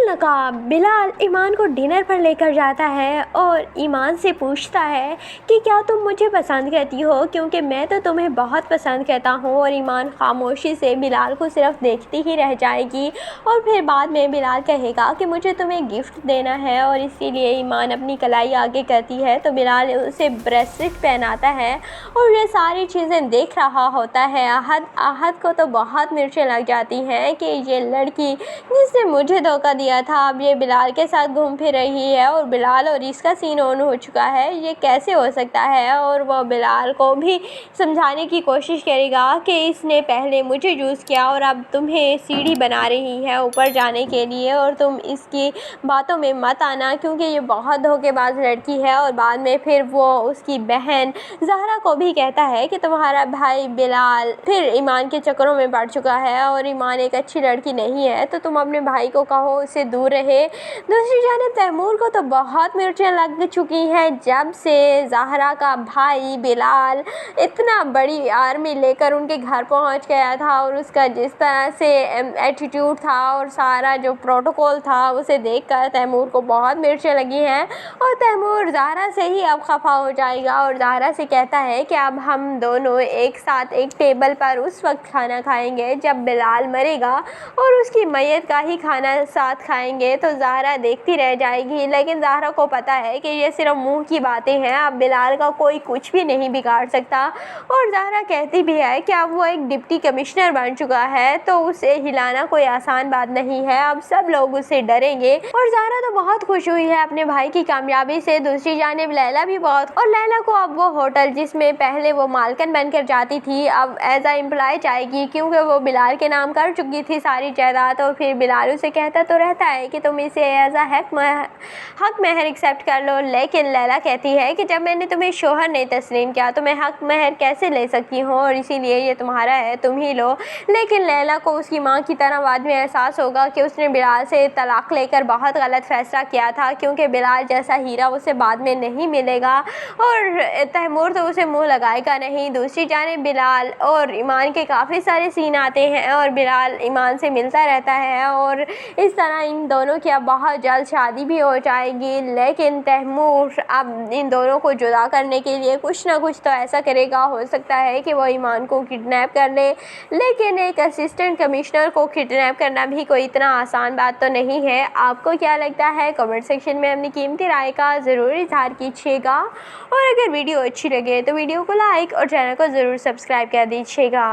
नकाब बिलाल ईमान को डिनर पर लेकर जाता है और ईमान से पूछता है कि क्या तुम मुझे पसंद करती हो, क्योंकि मैं तो तुम्हें बहुत पसंद करता हूँ। और ईमान खामोशी से बिलाल को सिर्फ देखती ही रह जाएगी और फिर बाद में बिलाल कहेगा कि मुझे तुम्हें गिफ्ट देना है और इसीलिए ईमान अपनी कलाई आगे करती है तो बिलाल उसे ब्रेसलेट पहनाता है और ये सारी चीज़ें देख रहा होता है। आहद को तो बहुत मिर्चें लग जाती हैं कि ये लड़की जिसने मुझे धोखा दिया था अब ये बिलाल के साथ घूम फिर रही है और बिलाल और इसका सीन ऑन हो चुका है, ये कैसे हो सकता है। और वह बिलाल को भी समझाने की कोशिश करेगा कि इसने पहले मुझे यूज़ किया और अब तुम्हें सीढ़ी बना रही है ऊपर जाने के लिए और तुम इसकी बातों में मत आना क्योंकि ये बहुत धोखेबाज लड़की है। और बाद में फिर वो उसकी बहन ज़हरा को भी कहता है कि तुम्हारा भाई बिलाल फिर ईमान के चक्करों में पड़ चुका है और ईमान एक अच्छी लड़की नहीं है तो तुम अपने भाई को कहो उससे दूर रहे। दूसरी जानिब तैमूर को तो बहुत मिर्चें लग चुकी हैं जब से ज़हरा का भाई बिलाल इतना बड़ी आर्मी लेकर उनके घर पहुंच गया था और उसका जिस तरह से एटीट्यूड था और सारा जो प्रोटोकॉल था उसे देखकर तैमूर को बहुत मिर्चें लगी हैं। और तैमूर ज़हरा से ही अब खफा हो जाएगा और ज़हरा से कहता है कि अब हम दोनों एक साथ एक टेबल पर उस वक्त खाना खाएंगे जब बिलाल मरेगा और उसकी मैयत का ही खाना साथ खाएंगे। तो ज़हरा देखती रह जाएगी लेकिन ज़हरा को पता है कि ये सिर्फ मुंह की बातें हैं, अब बिलाल का कोई कुछ भी नहीं बिगाड़ सकता। और ज़हरा कहती भी है कि अब वो एक डिप्टी कमिश्नर बन चुका है तो उसे हिलाना कोई आसान बात नहीं है, अब सब लोग उससे डरेंगे। और ज़हरा तो बहुत खुश हुई है अपने भाई की कामयाबी से। दूसरी जानिब लैला भी बहुत, और लैला को अब वो होटल जिसमें पहले वो मालकिन बनकर जाती थी अब एज आ एम्प्लॉय जाएगी क्योंकि वो बिलाल के नाम कर चुकी थी सारी जायदाद। और फिर बिलाल उसे कहता तो रहता है कि तुम इसे एज आ हक महर एक्सेप्ट कर लो, लेकिन लैला कहती है कि जब मैंने तुम्हें शोहर नहीं तस्लीम किया तो मैं हक महर कैसे ले सकती हूँ और इसीलिए ये तुम्हारा है, तुम ही लो। लेकिन लैला को उसकी माँ की तरह बाद में एहसास होगा कि उसने बिलाल से तलाक लेकर बहुत गलत फैसला किया था क्योंकि बिलाल जैसा हीरा उसे बाद में नहीं मिलेगा और तैमूर तो उसे मुँह लगाएगा नहीं। दूसरी जानिब बिलाल और ईमान के काफ़ी सारे सीन आते हैं और बिलाल ईमान से मिलता रहता है और इस तरह इन दोनों की अब बहुत जल्द शादी भी हो जाएगी। लेकिन तैमूर अब इन दोनों को जुदा करने के लिए कुछ ना कुछ तो ऐसा करेगा, हो सकता है कि वो ईमान को किडनैप कर ले, लेकिन एक असिस्टेंट कमिश्नर को किडनैप करना भी कोई इतना आसान बात तो नहीं है। आपको क्या लगता है कमेंट सेक्शन में अपनी कीमती राय का ज़रूर इज़हार कीजिएगा और अगर वीडियो अच्छी लगे तो वीडियो को लाइक और चैनल को ज़रूर सब्सक्राइब कर दीजिएगा।